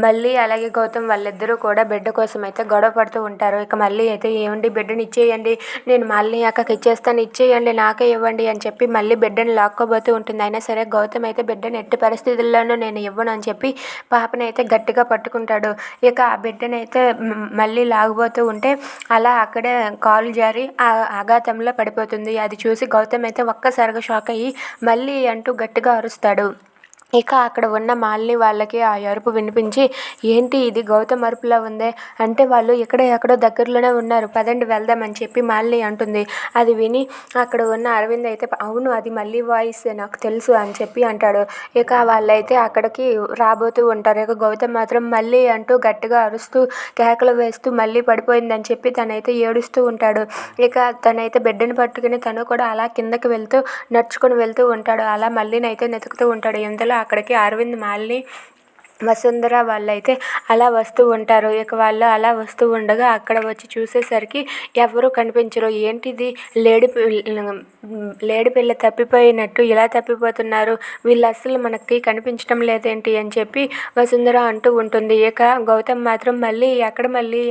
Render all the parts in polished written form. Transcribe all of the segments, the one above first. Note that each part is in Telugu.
మళ్ళీ అలాగే గౌతమ్ వాళ్ళిద్దరూ కూడా బిడ్డ కోసం అయితే గొడవ పడుతూ ఉంటారు. ఇక మళ్ళీ అయితే ఏవండి బిడ్డని ఇచ్చేయండి, నేను మాలిని అక్కకి ఇచ్చేస్తాను, ఇచ్చేయండి, నాకే ఇవ్వండి అని చెప్పి మళ్ళీ బిడ్డని లాక్కోబోతూ ఉంటుంది. అయినా సరే గౌతమ్ అయితే బిడ్డని ఎట్టి పరిస్థితుల్లోనూ నేను ఇవ్వను అని చెప్పి పాపని అయితే గట్టిగా పట్టుకుంటాడు. ఇక ఆ బిడ్డనైతే మళ్ళీ లాగబోతూ ఉంటే అలా అక్కడే కాలు జారి ఆ అఘాతంలో పడిపోతుంది. అది చూసి గౌతమ్ అయితే ఒక్కసారిగా షాక్ అయ్యి మళ్ళీ అంటూ గట్టిగా అరుస్తాడు. ఇక అక్కడ ఉన్న మాలిని వాళ్ళకి ఆ అరుపు వినిపించి, ఏంటి ఇది గౌతమ్ అరుపులా ఉందే అంటే వాళ్ళు ఎక్కడో దగ్గరలోనే ఉన్నారు, పదండి వెళ్దామని చెప్పి మాలిని అంటుంది. అది విని అక్కడ ఉన్న అరవింద్ అయితే అవును అది మళ్ళీ వాయిస్ నాకు తెలుసు అని చెప్పి అంటాడు. ఇక వాళ్ళైతే అక్కడికి రాబోతూ ఉంటారు. ఇక గౌతమ్ మాత్రం మళ్ళీ అంటూ గట్టిగా అరుస్తూ కేకలు వేస్తూ మళ్ళీ పడిపోయిందని చెప్పి తనైతే ఏడుస్తూ ఉంటాడు. ఇక తనైతే బిడ్డను పట్టుకుని తను కూడా అలా కిందకి నడుచుకొని వెళ్తూ ఉంటాడు. అలా మళ్ళీనైతే వెతుకుతూ ఉంటాడు. ఇంతలో అక్కడికి అరవింద్, మాలిని, వసుంధర వాళ్ళైతే అలా వస్తూ ఉంటారు. ఇక వాళ్ళు అలా వస్తూ ఉండగా అక్కడ వచ్చి చూసేసరికి ఎవరూ కనిపించరు. ఏంటిది లేడి పిల్ల తప్పిపోయినట్టు ఇలా తప్పిపోతున్నారు, వీళ్ళు అస్సలు మనకి కనిపించడం లేదేంటి అని చెప్పి వసుంధర అంటూ ఉంటుంది. ఇక గౌతమ్ మాత్రం మళ్ళీ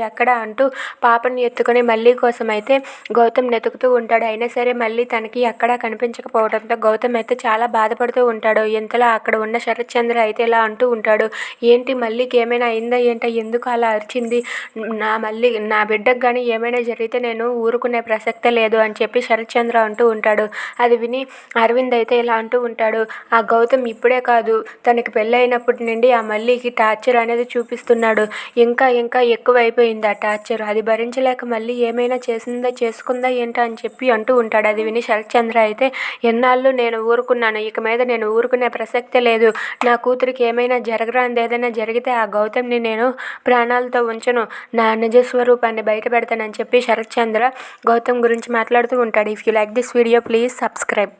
ఎక్కడ అంటూ పాపని ఎత్తుకొని మళ్ళీ కోసం అయితే గౌతమ్ వెతుకుతూ ఉంటాడు. అయినా సరే మళ్ళీ తనకి ఎక్కడా కనిపించకపోవడంతో గౌతమ్ అయితే చాలా బాధపడుతూ ఉంటాడు. ఇంతలో అక్కడ ఉన్న శరత్ చంద్ర అయితే ఇలా అంటూ ఉంటాడు, ఏంటి మళ్ళీకి ఏమైనా అయిందా ఏంటో, ఎందుకు అలా అరిచింది, నా బిడ్డకు కానీ ఏమైనా జరిగితే నేను ఊరుకునే ప్రసక్తే లేదు అని చెప్పి శరత్ చంద్ర అంటూ ఉంటాడు. అది విని అరవింద్ అయితే ఇలా అంటూ ఉంటాడు, ఆ గౌతమ్ ఇప్పుడే కాదు తనకి పెళ్ళైనప్పటి నుండి ఆ మళ్ళీకి టార్చర్ అనేది చూపిస్తున్నాడు, ఇంకా ఎక్కువైపోయింది ఆ టార్చర్, అది భరించలేక మళ్ళీ ఏమైనా చేసుకుందా ఏంటో అని చెప్పి అంటూ ఉంటాడు. అది విని శరత్ చంద్ర అయితే ఎన్నాళ్ళు నేను ఊరుకున్నాను, ఇక మీద నేను ఊరుకునే ప్రసక్తే లేదు, నా కూతురికి ఏమైనా జరగరాంది ఏదైనా జరిగితే ఆ గౌతమ్ని నేను ప్రాణాలతో ఉంచను, నా నిజస్వరూపాన్ని బయట పెడతానని చెప్పి శరత్ చంద్ర గౌతమ్ గురించి మాట్లాడుతూ ఉంటాడు. If you like this video please subscribe.